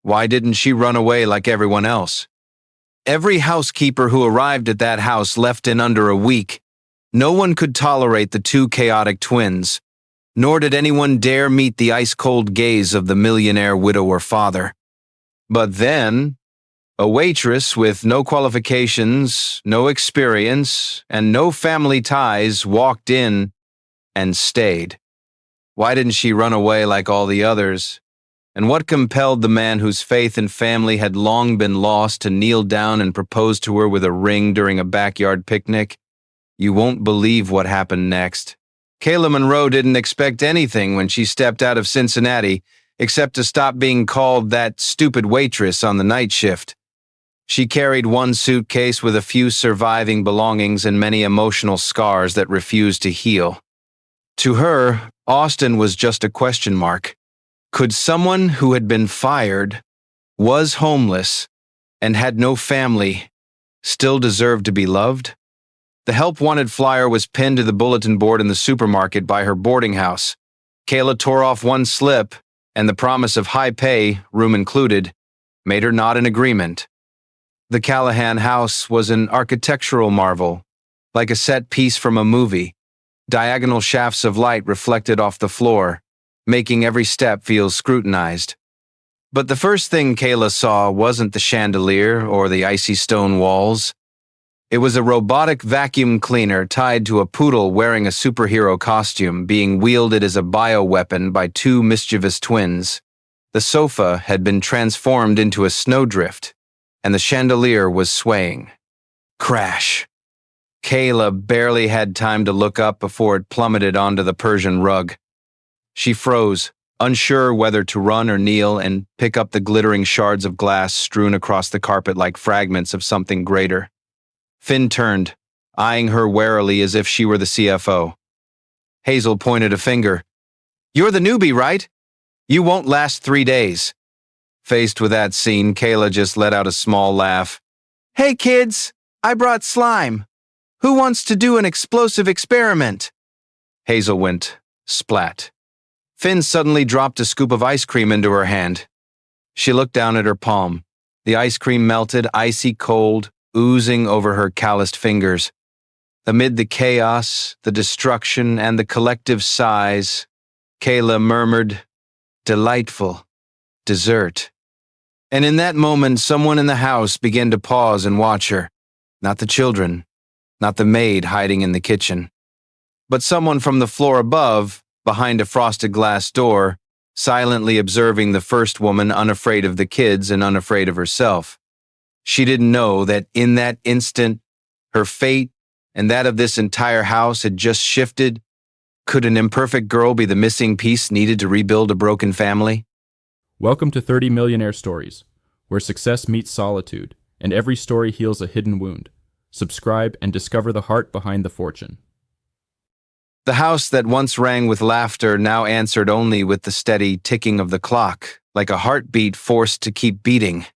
Why didn't she run away like everyone else? Every housekeeper who arrived at that house left in under a week. No one could tolerate the two chaotic twins, nor did anyone dare meet the ice-cold gaze of the millionaire widower father. But then, a waitress with no qualifications, no experience, and no family ties walked in and stayed. Why didn't she run away like all the others? And what compelled the man whose faith and family had long been lost to kneel down and propose to her with a ring during a backyard picnic? You won't believe what happened next. Kayla Monroe didn't expect anything when she stepped out of Cincinnati, except to stop being called that stupid waitress on the night shift. She carried one suitcase with a few surviving belongings and many emotional scars that refused to heal. To her, Austin was just a question mark. Could someone who had been fired, was homeless, and had no family still deserve to be loved? The help wanted flyer was pinned to the bulletin board in the supermarket by her boarding house. Kayla tore off one slip, and the promise of high pay, room included, made her nod in agreement. The Callahan house was an architectural marvel, like a set piece from a movie. Diagonal shafts of light reflected off the floor, making every step feel scrutinized. But the first thing Kayla saw wasn't the chandelier or the icy stone walls. It was a robotic vacuum cleaner tied to a poodle wearing a superhero costume being wielded as a bioweapon by two mischievous twins. The sofa had been transformed into a snowdrift, and the chandelier was swaying. Crash. Kayla barely had time to look up before it plummeted onto the Persian rug. She froze, unsure whether to run or kneel and pick up the glittering shards of glass strewn across the carpet like fragments of something greater. Finn turned, eyeing her warily as if she were the CFO. Hazel pointed a finger. "You're the newbie, right? You won't last 3 days." Faced with that scene, Kayla just let out a small laugh. "Hey kids, I brought slime. Who wants to do an explosive experiment?" Hazel went splat. Finn suddenly dropped a scoop of ice cream into her hand. She looked down at her palm. The ice cream melted, icy cold, oozing over her calloused fingers. Amid the chaos, the destruction, and the collective sighs, Kayla murmured, "Delightful. Dessert." And in that moment, someone in the house began to pause and watch her. Not the children, not the maid hiding in the kitchen, but someone from the floor above, behind a frosted glass door, silently observing the first woman unafraid of the kids and unafraid of herself. She didn't know that in that instant, her fate and that of this entire house had just shifted. Could an imperfect girl be the missing piece needed to rebuild a broken family? Welcome to 30 Millionaire Stories, where success meets solitude, and every story heals a hidden wound. Subscribe and discover the heart behind the fortune. The house that once rang with laughter now answered only with the steady ticking of the clock, like a heartbeat forced to keep beating.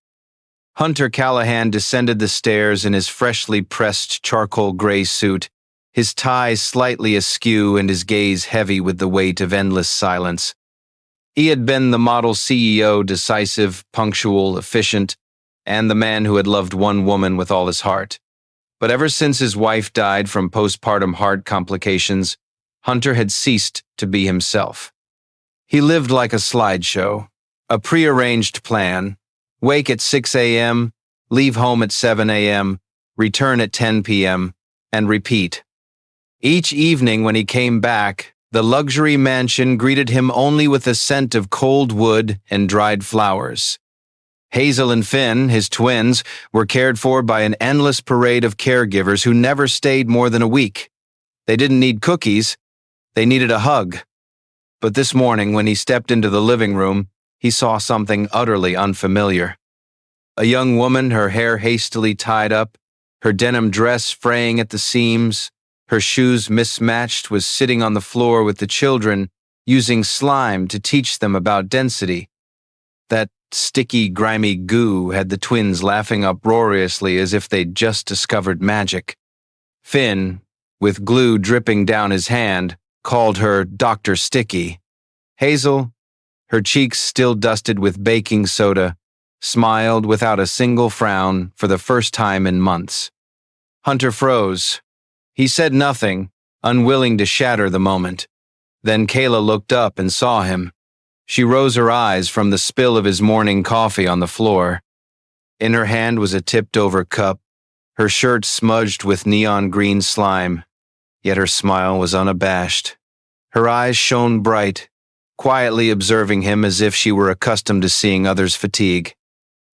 Hunter Callahan descended the stairs in his freshly pressed charcoal gray suit, his tie slightly askew and his gaze heavy with the weight of endless silence. He had been the model CEO, decisive, punctual, efficient, and the man who had loved one woman with all his heart. But ever since his wife died from postpartum heart complications, Hunter had ceased to be himself. He lived like a slideshow, a prearranged plan: wake at 6 a.m., leave home at 7 a.m., return at 10 p.m., and repeat. Each evening when he came back, the luxury mansion greeted him only with a scent of cold wood and dried flowers. Hazel and Finn, his twins, were cared for by an endless parade of caregivers who never stayed more than a week. They didn't need cookies. They needed a hug. But this morning, when he stepped into the living room, he saw something utterly unfamiliar. A young woman, her hair hastily tied up, her denim dress fraying at the seams, her shoes mismatched, was sitting on the floor with the children, using slime to teach them about density. That sticky, grimy goo had the twins laughing uproariously as if they'd just discovered magic. Finn, with glue dripping down his hand, called her Dr. Sticky. Hazel, her cheeks still dusted with baking soda, smiled without a single frown for the first time in months. Hunter froze. He said nothing, unwilling to shatter the moment. Then Kayla looked up and saw him. She rose her eyes from the spill of his morning coffee on the floor. In her hand was a tipped-over cup, her shirt smudged with neon green slime, yet her smile was unabashed. Her eyes shone bright, quietly observing him as if she were accustomed to seeing others' fatigue.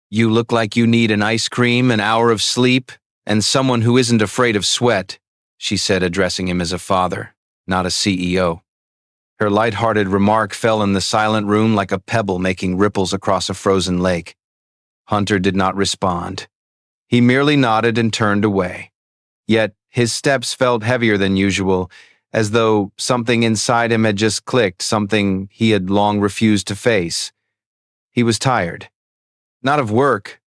"You look like you need an ice cream, an hour of sleep, and someone who isn't afraid of sweat," she said, addressing him as a father, not a CEO. Her light-hearted remark fell in the silent room like a pebble making ripples across a frozen lake. Hunter did not respond. He merely nodded and turned away. Yet his steps felt heavier than usual, as though something inside him had just clicked, something he had long refused to face. He was tired. Not of work,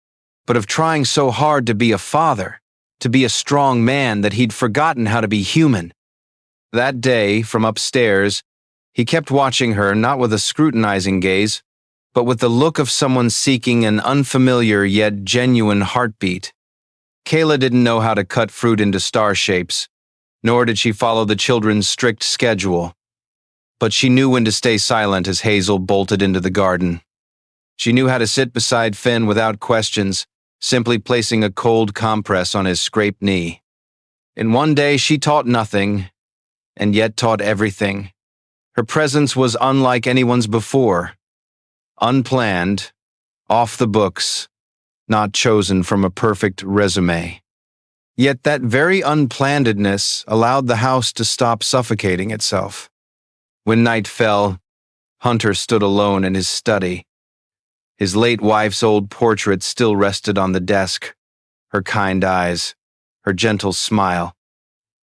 but of trying so hard to be a father, to be a strong man that he'd forgotten how to be human. That day, from upstairs, he kept watching her, not with a scrutinizing gaze, but with the look of someone seeking an unfamiliar yet genuine heartbeat. Kayla didn't know how to cut fruit into star shapes, nor did she follow the children's strict schedule. But she knew when to stay silent as Hazel bolted into the garden. She knew how to sit beside Finn without questions, simply placing a cold compress on his scraped knee. In one day she taught nothing, and yet taught everything. Her presence was unlike anyone's before. Unplanned, off the books, not chosen from a perfect resume. Yet that very unplannedness allowed the house to stop suffocating itself. When night fell, Hunter stood alone in his study. His late wife's old portrait still rested on the desk, her kind eyes, her gentle smile.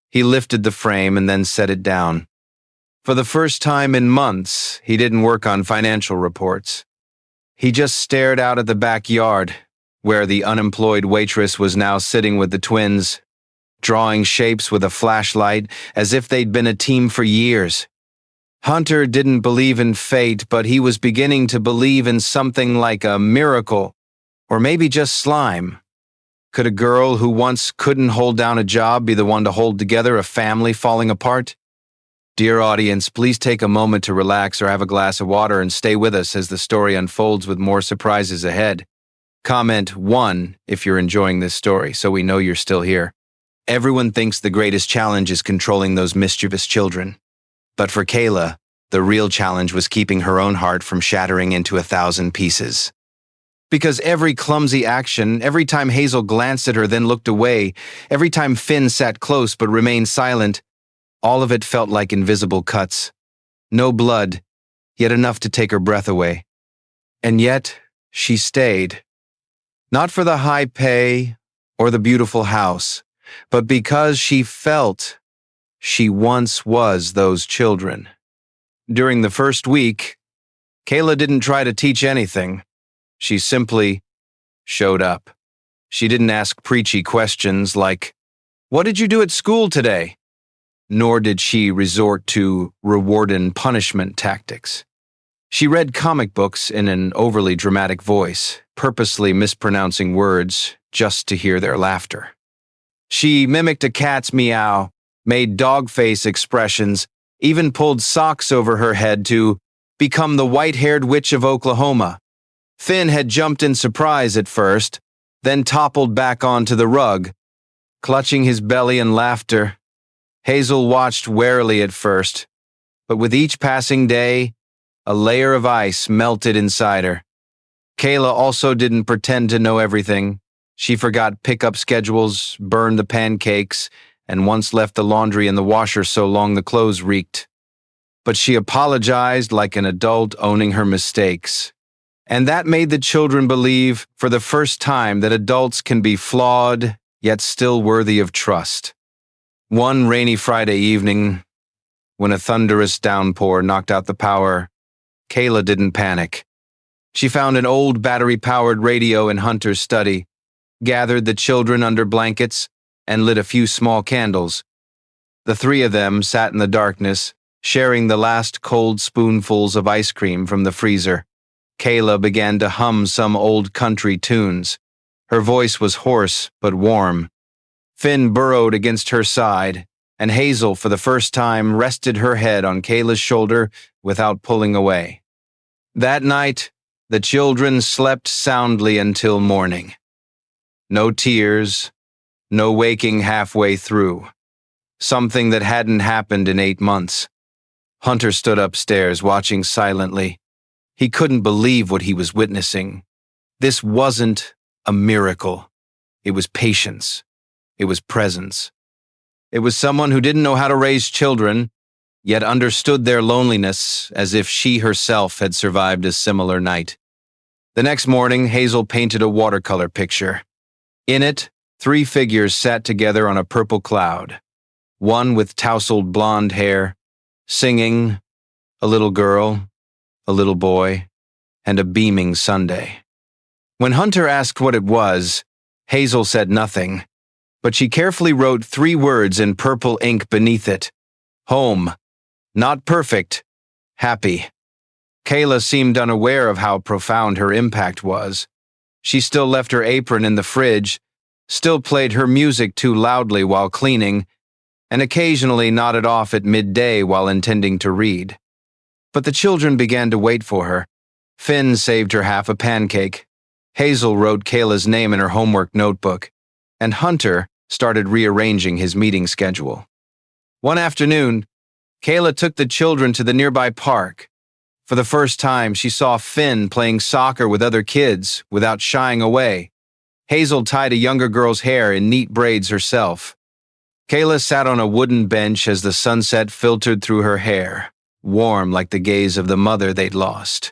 He lifted the frame and then set it down. For the first time in months, he didn't work on financial reports. He just stared out at the backyard, where the unemployed waitress was now sitting with the twins, drawing shapes with a flashlight as if they'd been a team for years. Hunter didn't believe in fate, but he was beginning to believe in something like a miracle, or maybe just slime. Could a girl who once couldn't hold down a job be the one to hold together a family falling apart? Dear audience, please take a moment to relax or have a glass of water and stay with us as the story unfolds with more surprises ahead. Comment 1 if you're enjoying this story, so we know you're still here. Everyone thinks the greatest challenge is controlling those mischievous children. But for Kayla, the real challenge was keeping her own heart from shattering into 1,000 pieces. Because every clumsy action, every time Hazel glanced at her then looked away, every time Finn sat close but remained silent, all of it felt like invisible cuts. No blood, yet enough to take her breath away. And yet, she stayed. Not for the high pay or the beautiful house, but because she felt she once was those children. During the first week, Kayla didn't try to teach anything. She simply showed up. She didn't ask preachy questions like, "What did you do at school today?" Nor did she resort to reward and punishment tactics. She read comic books in an overly dramatic voice, purposely mispronouncing words just to hear their laughter. She mimicked a cat's meow, made dog face expressions, even pulled socks over her head to become the white-haired witch of Oklahoma. Finn had jumped in surprise at first, then toppled back onto the rug, clutching his belly in laughter. Hazel watched warily at first, but with each passing day, a layer of ice melted inside her. Kayla also didn't pretend to know everything. She forgot pickup schedules, burned the pancakes, and once left the laundry in the washer so long the clothes reeked. But she apologized like an adult owning her mistakes. And that made the children believe, for the first time, that adults can be flawed, yet still worthy of trust. One rainy Friday evening, when a thunderous downpour knocked out the power, Kayla didn't panic. She found an old battery-powered radio in Hunter's study, gathered the children under blankets, and lit a few small candles. The three of them sat in the darkness, sharing the last cold spoonfuls of ice cream from the freezer. Kayla began to hum some old country tunes. Her voice was hoarse but warm. Finn burrowed against her side, and Hazel, for the first time, rested her head on Kayla's shoulder without pulling away. That night, the children slept soundly until morning. No tears, no waking halfway through. Something that hadn't happened in 8 months. Hunter stood upstairs, watching silently. He couldn't believe what he was witnessing. This wasn't a miracle. It was patience. It was presence. It was someone who didn't know how to raise children, yet understood their loneliness as if she herself had survived a similar night. The next morning, Hazel painted a watercolor picture. In it, 3 figures sat together on a purple cloud. One with tousled blonde hair, singing, a little girl, a little boy, and a beaming Sunday. When Hunter asked what it was, Hazel said nothing, but she carefully wrote 3 words in purple ink beneath it. Home. Not perfect. Happy. Kayla seemed unaware of how profound her impact was. She still left her apron in the fridge, still played her music too loudly while cleaning, and occasionally nodded off at midday while intending to read. But the children began to wait for her. Finn saved her half a pancake. Hazel wrote Kayla's name in her homework notebook, and Hunter started rearranging his meeting schedule. One afternoon, Kayla took the children to the nearby park. For the first time, she saw Finn playing soccer with other kids without shying away. Hazel tied a younger girl's hair in neat braids herself. Kayla sat on a wooden bench as the sunset filtered through her hair, warm like the gaze of the mother they'd lost.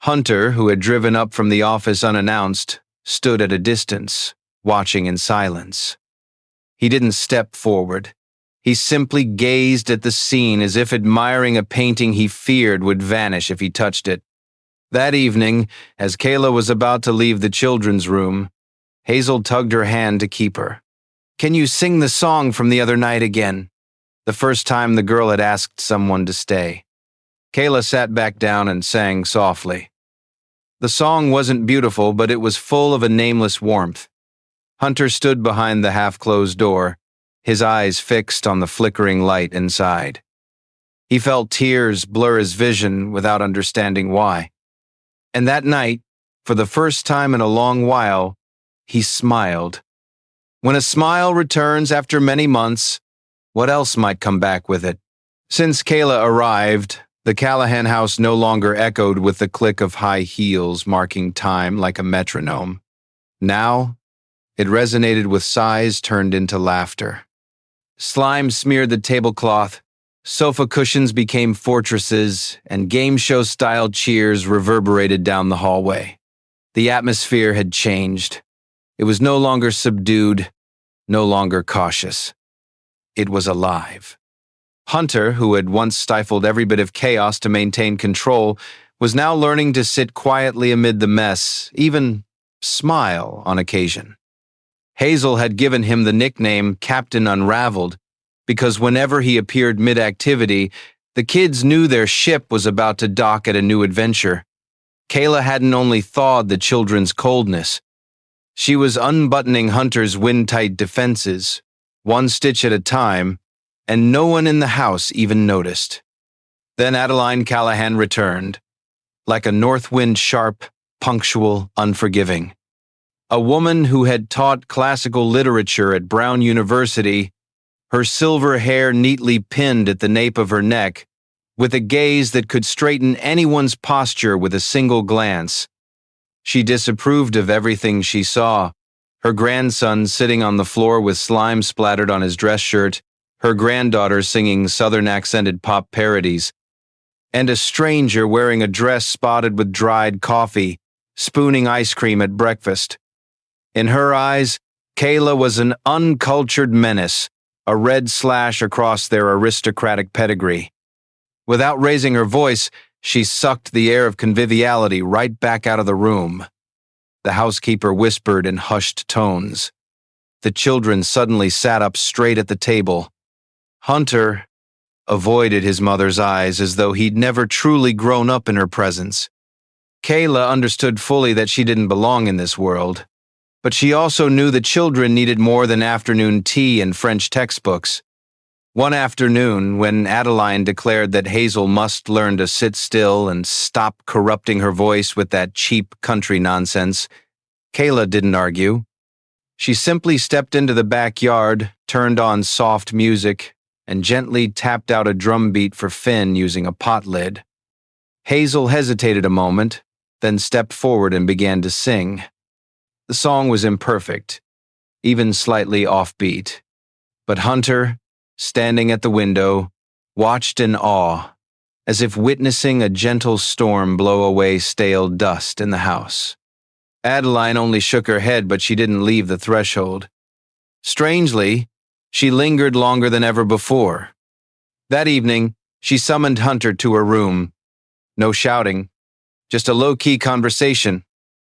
Hunter, who had driven up from the office unannounced, stood at a distance, watching in silence. He didn't step forward. He simply gazed at the scene as if admiring a painting he feared would vanish if he touched it. That evening, as Kayla was about to leave the children's room, Hazel tugged her hand to keep her. "Can you sing the song from the other night again?" The first time the girl had asked someone to stay. Kayla sat back down and sang softly. The song wasn't beautiful, but it was full of a nameless warmth. Hunter stood behind the half-closed door, his eyes fixed on the flickering light inside. He felt tears blur his vision without understanding why. And that night, for the first time in a long while, he smiled. When a smile returns after many months, what else might come back with it? Since Kayla arrived, the Callahan house no longer echoed with the click of high heels marking time like a metronome. Now, it resonated with sighs turned into laughter. Slime smeared the tablecloth, sofa cushions became fortresses, and game show-style cheers reverberated down the hallway. The atmosphere had changed. It was no longer subdued, no longer cautious. It was alive. Hunter, who had once stifled every bit of chaos to maintain control, was now learning to sit quietly amid the mess, even smile on occasion. Hazel had given him the nickname Captain Unraveled because whenever he appeared mid-activity, the kids knew their ship was about to dock at a new adventure. Kayla hadn't only thawed the children's coldness. She was unbuttoning Hunter's wind-tight defenses, one stitch at a time, and no one in the house even noticed. Then Adeline Callahan returned, like a north wind, sharp, punctual, unforgiving. A woman who had taught classical literature at Brown University, her silver hair neatly pinned at the nape of her neck, with a gaze that could straighten anyone's posture with a single glance. She disapproved of everything she saw. Her grandson sitting on the floor with slime splattered on his dress shirt, her granddaughter singing Southern-accented pop parodies, and a stranger wearing a dress spotted with dried coffee, spooning ice cream at breakfast. In her eyes, Kayla was an uncultured menace, a red slash across their aristocratic pedigree. Without raising her voice, she sucked the air of conviviality right back out of the room. The housekeeper whispered in hushed tones. The children suddenly sat up straight at the table. Hunter avoided his mother's eyes as though he'd never truly grown up in her presence. Kayla understood fully that she didn't belong in this world, but she also knew the children needed more than afternoon tea and French textbooks. One afternoon, when Adeline declared that Hazel must learn to sit still and stop corrupting her voice with that cheap country nonsense, Kayla didn't argue. She simply stepped into the backyard, turned on soft music, and gently tapped out a drum beat for Finn using a pot lid. Hazel hesitated a moment, then stepped forward and began to sing. The song was imperfect, even slightly offbeat, but Hunter, standing at the window, watched in awe, as if witnessing a gentle storm blow away stale dust in the house. Adeline only shook her head, but she didn't leave the threshold. Strangely, she lingered longer than ever before. That evening, she summoned Hunter to her room. No shouting, just a low-key conversation,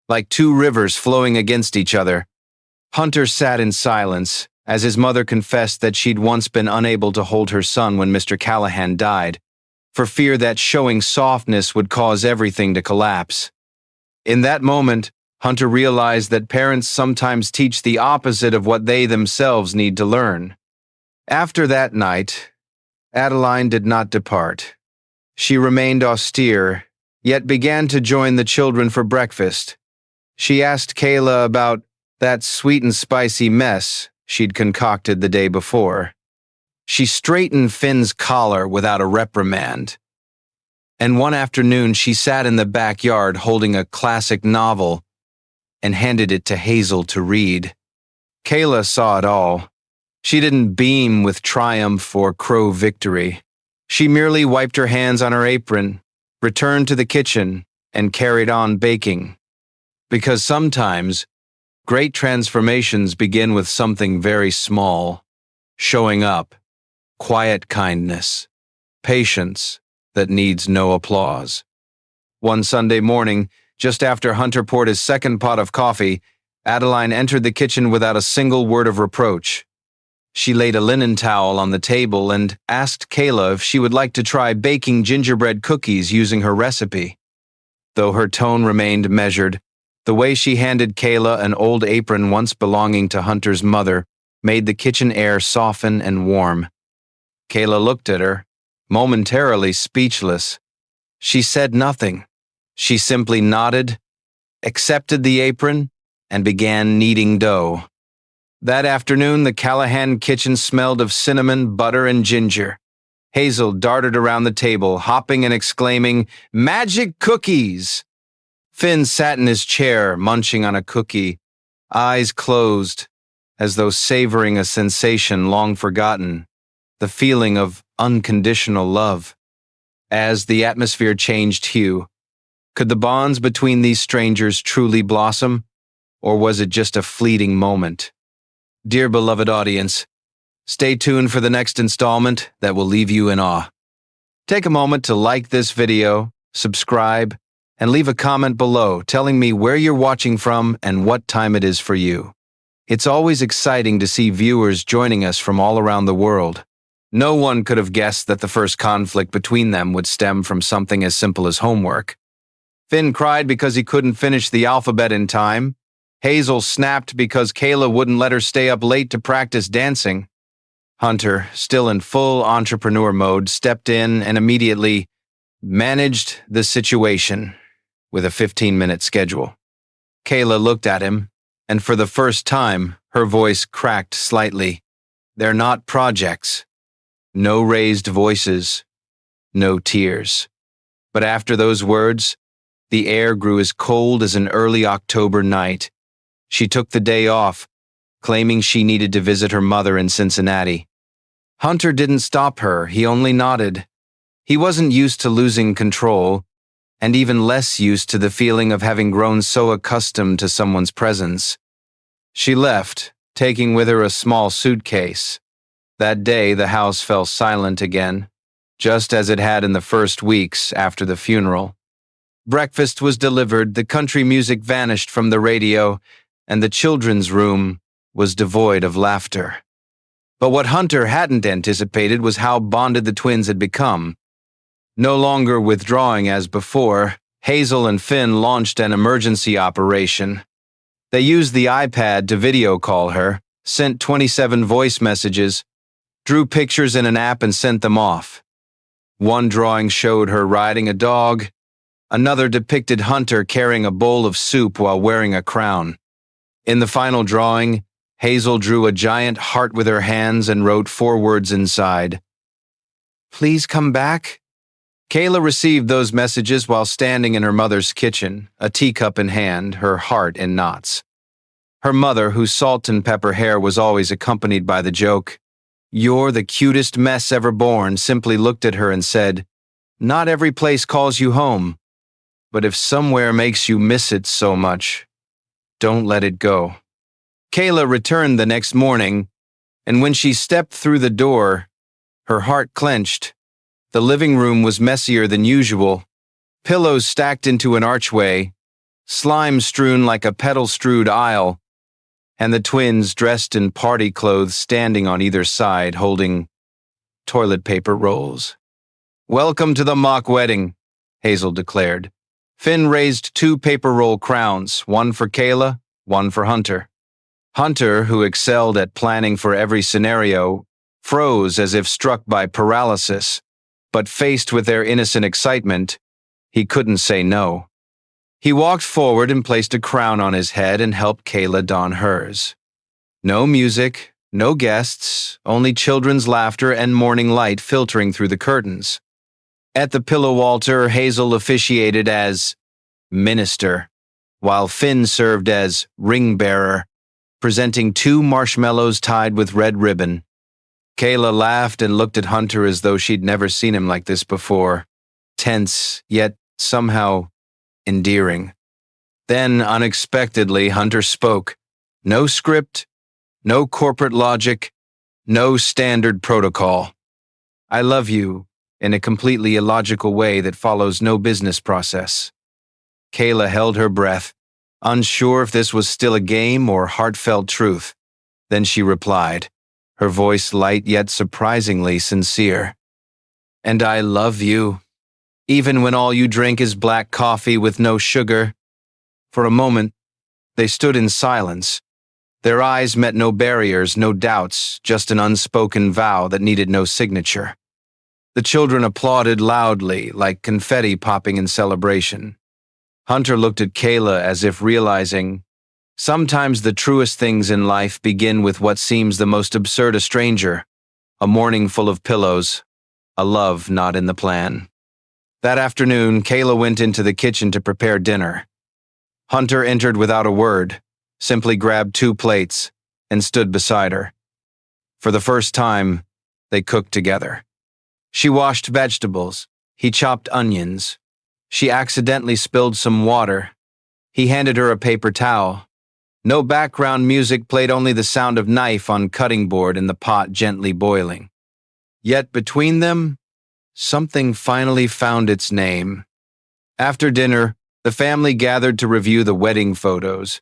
like two rivers flowing against each other. Hunter sat in silence, as his mother confessed that she'd once been unable to hold her son when Mr. Callahan died, for fear that showing softness would cause everything to collapse. In that moment, Hunter realized that parents sometimes teach the opposite of what they themselves need to learn. After that night, Adeline did not depart. She remained austere, yet began to join the children for breakfast. She asked Kayla about that sweet and spicy mess she'd concocted the day before. She straightened Finn's collar without a reprimand. And one afternoon she sat in the backyard holding a classic novel and handed it to Hazel to read. Kayla saw it all. She didn't beam with triumph or crow victory. She merely wiped her hands on her apron, returned to the kitchen, and carried on baking. Because sometimes, great transformations begin with something very small: showing up, quiet kindness, patience that needs no applause. One Sunday morning, just after Hunter poured his second pot of coffee, Adeline entered the kitchen without a single word of reproach. She laid a linen towel on the table and asked Kayla if she would like to try baking gingerbread cookies using her recipe. Though her tone remained measured, the way she handed Kayla an old apron once belonging to Hunter's mother made the kitchen air soften and warm. Kayla looked at her, momentarily speechless. She said nothing. She simply nodded, accepted the apron, and began kneading dough. That afternoon, the Callahan kitchen smelled of cinnamon, butter, and ginger. Hazel darted around the table, hopping and exclaiming, "Magic cookies!" Finn sat in his chair, munching on a cookie, eyes closed, as though savoring a sensation long forgotten, the feeling of unconditional love. As the atmosphere changed hue, could the bonds between these strangers truly blossom, or was it just a fleeting moment? Dear beloved audience, stay tuned for the next installment that will leave you in awe. Take a moment to like this video, subscribe, and leave a comment below telling me where you're watching from and what time it is for you. It's always exciting to see viewers joining us from all around the world. No one could have guessed that the first conflict between them would stem from something as simple as homework. Finn cried because he couldn't finish the alphabet in time. Hazel snapped because Kayla wouldn't let her stay up late to practice dancing. Hunter, still in full entrepreneur mode, stepped in and immediately managed the situation with a 15-minute schedule. Kayla looked at him, and for the first time, her voice cracked slightly. They're not projects. No raised voices. No tears. But after those words, the air grew as cold as an early October night. She took the day off, claiming she needed to visit her mother in Cincinnati. Hunter didn't stop her, he only nodded. He wasn't used to losing control, and even less used to the feeling of having grown so accustomed to someone's presence. She left, taking with her a small suitcase. That day, the house fell silent again, just as it had in the first weeks after the funeral. Breakfast was delivered, the country music vanished from the radio, and the children's room was devoid of laughter. But what Hunter hadn't anticipated was how bonded the twins had become. No longer withdrawing as before, Hazel and Finn launched an emergency operation. They used the iPad to video call her, sent 27 voice messages, drew pictures in an app and sent them off. One drawing showed her riding a dog. Another depicted Hunter carrying a bowl of soup while wearing a crown. In the final drawing, Hazel drew a giant heart with her hands and wrote 4 words inside. "Please come back." Kayla received those messages while standing in her mother's kitchen, a teacup in hand, her heart in knots. Her mother, whose salt and pepper hair was always accompanied by the joke, "You're the cutest mess ever born," simply looked at her and said, "Not every place calls you home, but if somewhere makes you miss it so much, don't let it go." Kayla returned the next morning, and when she stepped through the door, her heart clenched. The living room was messier than usual, pillows stacked into an archway, slime strewn like a petal-strewed aisle, and the twins dressed in party clothes standing on either side holding toilet paper rolls. "Welcome to the mock wedding," Hazel declared. Finn raised 2 paper roll crowns, one for Kayla, one for Hunter. Hunter, who excelled at planning for every scenario, froze as if struck by paralysis. But faced with their innocent excitement, he couldn't say no. He walked forward and placed a crown on his head and helped Kayla don hers. No music, no guests, only children's laughter and morning light filtering through the curtains. At the pillow altar, Hazel officiated as minister, while Finn served as ring bearer, presenting 2 marshmallows tied with red ribbon. Kayla laughed and looked at Hunter as though she'd never seen him like this before, tense, yet somehow endearing. Then, unexpectedly, Hunter spoke. No script, no corporate logic, no standard protocol. "I love you," in a completely illogical way that follows no business process. Kayla held her breath, unsure if this was still a game or heartfelt truth. Then she replied, her voice light yet surprisingly sincere. "And I love you, even when all you drink is black coffee with no sugar." For a moment, they stood in silence. Their eyes met no barriers, no doubts, just an unspoken vow that needed no signature. The children applauded loudly, like confetti popping in celebration. Hunter looked at Kayla as if realizing, sometimes the truest things in life begin with what seems the most absurd: a stranger, a morning full of pillows, a love not in the plan. That afternoon, Kayla went into the kitchen to prepare dinner. Hunter entered without a word, simply grabbed 2 plates, and stood beside her. For the first time, they cooked together. She washed vegetables, he chopped onions. She accidentally spilled some water. He handed her a paper towel. No background music, played only the sound of knife on cutting board and the pot gently boiling. Yet between them, something finally found its name. After dinner, the family gathered to review the wedding photos.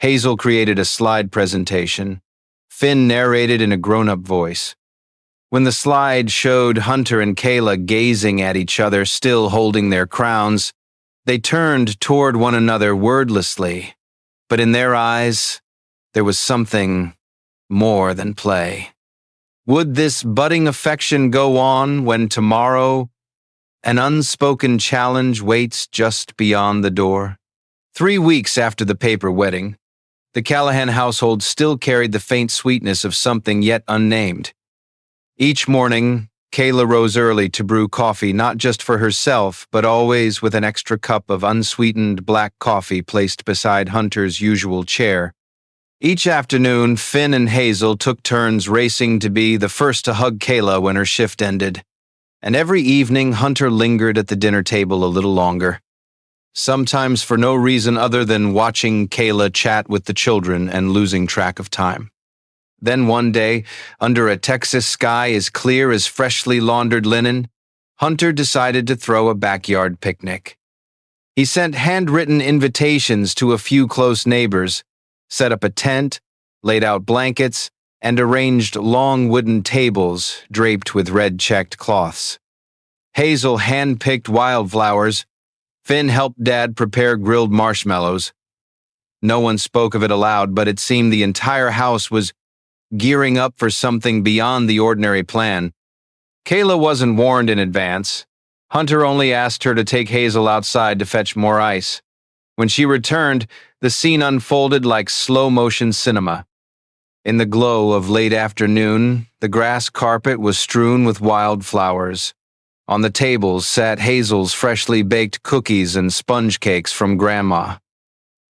Hazel created a slide presentation. Finn narrated in a grown-up voice. When the slide showed Hunter and Kayla gazing at each other, still holding their crowns, they turned toward one another wordlessly. But in their eyes, there was something more than play. Would this budding affection go on when tomorrow an unspoken challenge waits just beyond the door? 3 weeks after the paper wedding, the Callahan household still carried the faint sweetness of something yet unnamed. Each morning, Kayla rose early to brew coffee not just for herself, but always with an extra cup of unsweetened black coffee placed beside Hunter's usual chair. Each afternoon, Finn and Hazel took turns racing to be the first to hug Kayla when her shift ended. And every evening, Hunter lingered at the dinner table a little longer, sometimes for no reason other than watching Kayla chat with the children and losing track of time. Then one day, under a Texas sky as clear as freshly laundered linen, Hunter decided to throw a backyard picnic. He sent handwritten invitations to a few close neighbors, set up a tent, laid out blankets, and arranged long wooden tables draped with red-checked cloths. Hazel hand-picked wildflowers. Finn helped Dad prepare grilled marshmallows. No one spoke of it aloud, but it seemed the entire house was gearing up for something beyond the ordinary plan. Kayla wasn't warned in advance. Hunter only asked her to take Hazel outside to fetch more ice. When she returned, the scene unfolded like slow-motion cinema. In the glow of late afternoon, the grass carpet was strewn with wildflowers. On the tables sat Hazel's freshly baked cookies and sponge cakes from Grandma.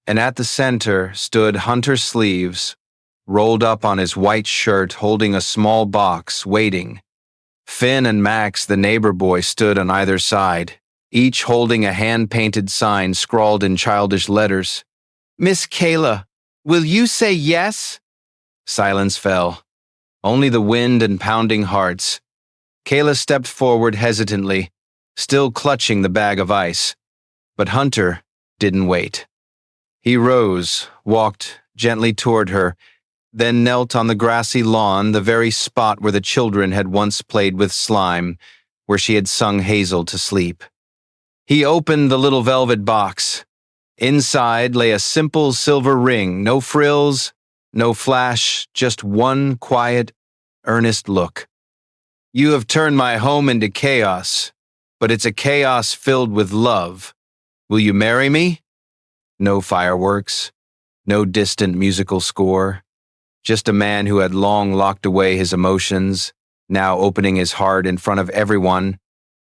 And at the center stood Hunter Sleeves, rolled up on his white shirt, holding a small box, waiting. Finn and Max, the neighbor boy, stood on either side, each holding a hand-painted sign scrawled in childish letters. "Miss Kayla, will you say yes?" Silence fell. Only the wind and pounding hearts. Kayla stepped forward hesitantly, still clutching the bag of ice. But Hunter didn't wait. He rose, walked gently toward her, then knelt on the grassy lawn, the very spot where the children had once played with slime, where she had sung Hazel to sleep. He opened the little velvet box. Inside lay a simple silver ring, no frills, no flash, just one quiet, earnest look. "You have turned my home into chaos, but it's a chaos filled with love. Will you marry me?" No fireworks, no distant musical score, just a man who had long locked away his emotions, now opening his heart in front of everyone,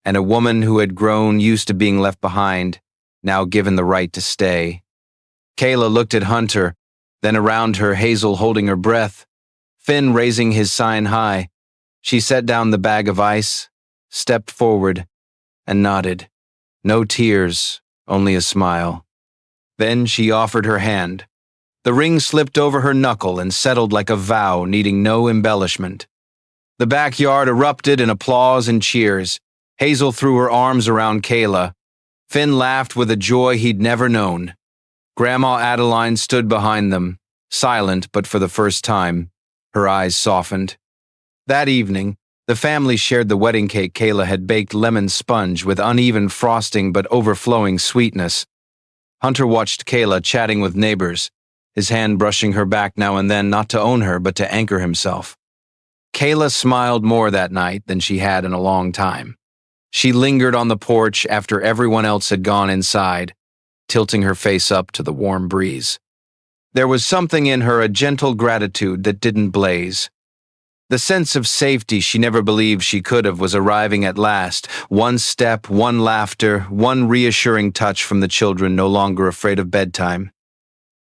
and a woman who had grown used to being left behind, now given the right to stay. Kayla looked at Hunter, then around her, Hazel holding her breath, Finn raising his sign high. She set down the bag of ice, stepped forward, and nodded. No tears, only a smile. Then she offered her hand. The ring slipped over her knuckle and settled like a vow, needing no embellishment. The backyard erupted in applause and cheers. Hazel threw her arms around Kayla. Finn laughed with a joy he'd never known. Grandma Adeline stood behind them, silent but for the first time. Her eyes softened. That evening, the family shared the wedding cake Kayla had baked lemon sponge with uneven frosting but overflowing sweetness. Hunter watched Kayla chatting with neighbors, his hand brushing her back now and then, not to own her but to anchor himself. Kayla smiled more that night than she had in a long time. She lingered on the porch after everyone else had gone inside, tilting her face up to the warm breeze. There was something in her, a gentle gratitude that didn't blaze. The sense of safety she never believed she could have was arriving at last. One step, one laughter, one reassuring touch from the children no longer afraid of bedtime.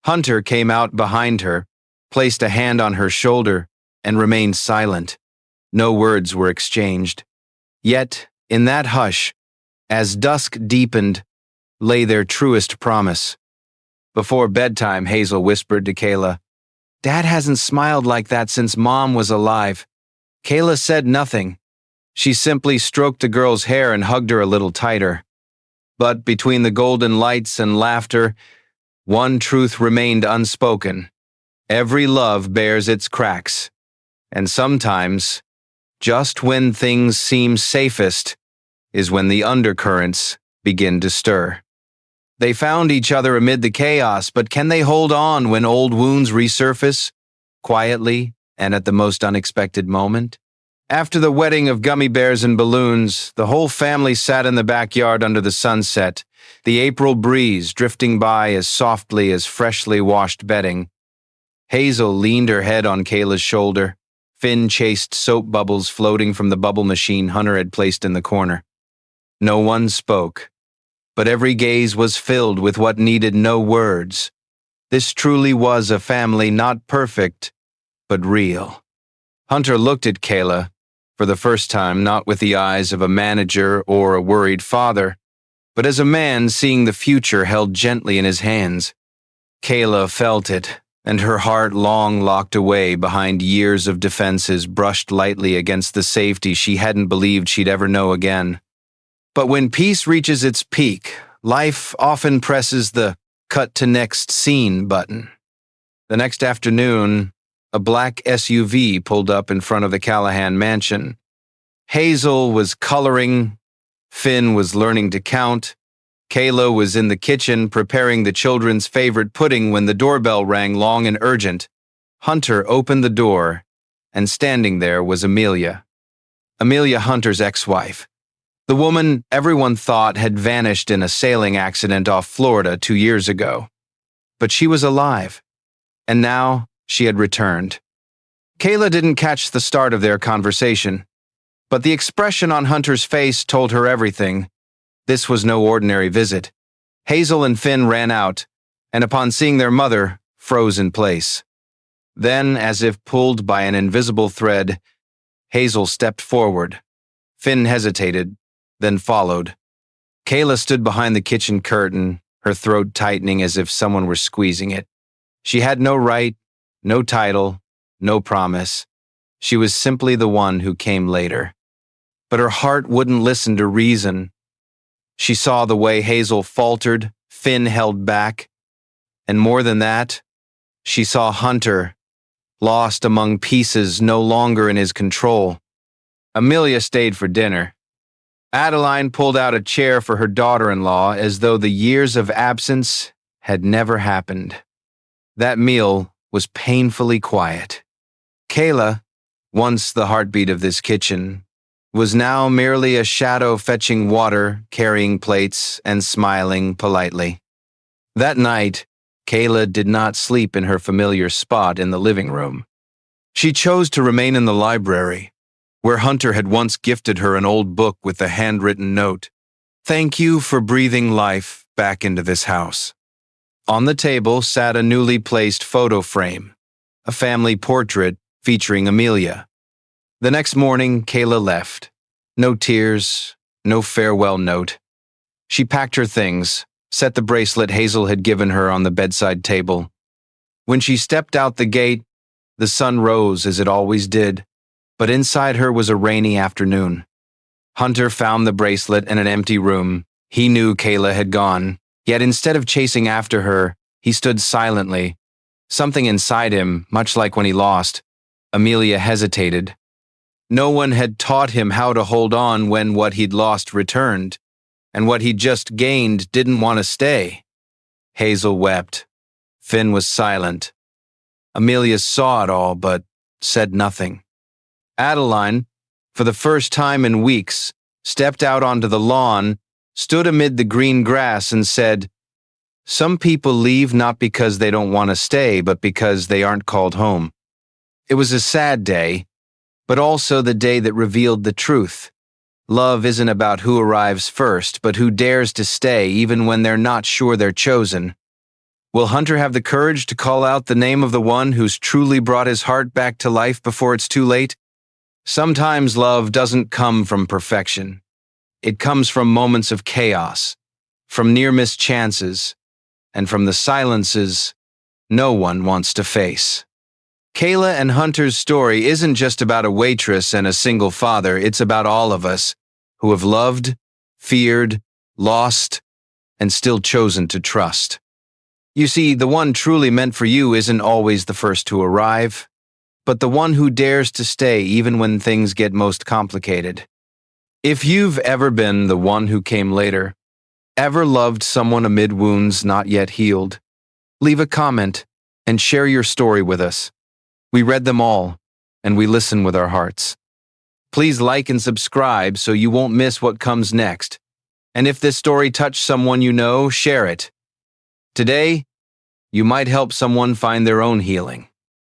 Hunter came out behind her, placed a hand on her shoulder, and remained silent. No words were exchanged. Yet, in that hush, as dusk deepened, lay their truest promise. Before bedtime, Hazel whispered to Kayla, "Dad hasn't smiled like that since Mom was alive." Kayla said nothing. She simply stroked the girl's hair and hugged her a little tighter. But between the golden lights and laughter, one truth remained unspoken. Every love bears its cracks. And sometimes, just when things seem safest, is when the undercurrents begin to stir. They found each other amid the chaos, but can they hold on when old wounds resurface, quietly and at the most unexpected moment? After the wedding of gummy bears and balloons, the whole family sat in the backyard under the sunset, the April breeze drifting by as softly as freshly washed bedding. Hazel leaned her head on Kayla's shoulder. Finn chased soap bubbles floating from the bubble machine Hunter had placed in the corner. No one spoke, but every gaze was filled with what needed no words. This truly was a family not perfect, but real. Hunter looked at Kayla, for the first time not with the eyes of a manager or a worried father, but as a man seeing the future held gently in his hands. Kayla felt it, and her heart, long locked away behind years of defenses, brushed lightly against the safety she hadn't believed she'd ever know again. But when peace reaches its peak, life often presses the cut to next scene button. The next afternoon, a black SUV pulled up in front of the Callahan mansion. Hazel was coloring, Finn was learning to count, Kayla was in the kitchen preparing the children's favorite pudding when the doorbell rang long and urgent. Hunter opened the door, and standing there was Amelia. Amelia Hunter's ex-wife. The woman everyone thought had vanished in a sailing accident off Florida 2 years ago. But she was alive, and now she had returned. Kayla didn't catch the start of their conversation, but the expression on Hunter's face told her everything. This was no ordinary visit. Hazel and Finn ran out, and upon seeing their mother, froze in place. Then, as if pulled by an invisible thread, Hazel stepped forward. Finn hesitated, then followed. Kayla stood behind the kitchen curtain, her throat tightening as if someone were squeezing it. She had no right, no title, no promise. She was simply the one who came later. But her heart wouldn't listen to reason. She saw the way Hazel faltered, Finn held back, and more than that, she saw Hunter, lost among pieces no longer in his control. Amelia stayed for dinner. Adeline pulled out a chair for her daughter-in-law as though the years of absence had never happened. That meal was painfully quiet. Kayla, once the heartbeat of this kitchen, was now merely a shadow fetching water, carrying plates, and smiling politely. That night, Kayla did not sleep in her familiar spot in the living room. She chose to remain in the library, where Hunter had once gifted her an old book with a handwritten note. "Thank you for breathing life back into this house." On the table sat a newly placed photo frame, a family portrait featuring Amelia. The next morning, Kayla left. No tears, no farewell note. She packed her things, set the bracelet Hazel had given her on the bedside table. When she stepped out the gate, the sun rose as it always did, but inside her was a rainy afternoon. Hunter found the bracelet in an empty room. He knew Kayla had gone, yet instead of chasing after her, he stood silently. Something inside him, much like when he lost, Amelia hesitated. No one had taught him how to hold on when what he'd lost returned, and what he'd just gained didn't want to stay. Hazel wept. Finn was silent. Amelia saw it all, but said nothing. Adeline, for the first time in weeks, stepped out onto the lawn, stood amid the green grass, and said, "Some people leave not because they don't want to stay, but because they aren't called home." It was a sad day, but also the day that revealed the truth. Love isn't about who arrives first, but who dares to stay even when they're not sure they're chosen. Will Hunter have the courage to call out the name of the one who's truly brought his heart back to life before it's too late? Sometimes love doesn't come from perfection. It comes from moments of chaos, from near-missed chances, and from the silences no one wants to face. Kayla and Hunter's story isn't just about a waitress and a single father, it's about all of us who have loved, feared, lost, and still chosen to trust. You see, the one truly meant for you isn't always the first to arrive, but the one who dares to stay even when things get most complicated. If you've ever been the one who came later, ever loved someone amid wounds not yet healed, leave a comment and share your story with us. We read them all, and we listen with our hearts. Please like and subscribe so you won't miss what comes next. And if this story touched someone you know, share it. Today, you might help someone find their own healing.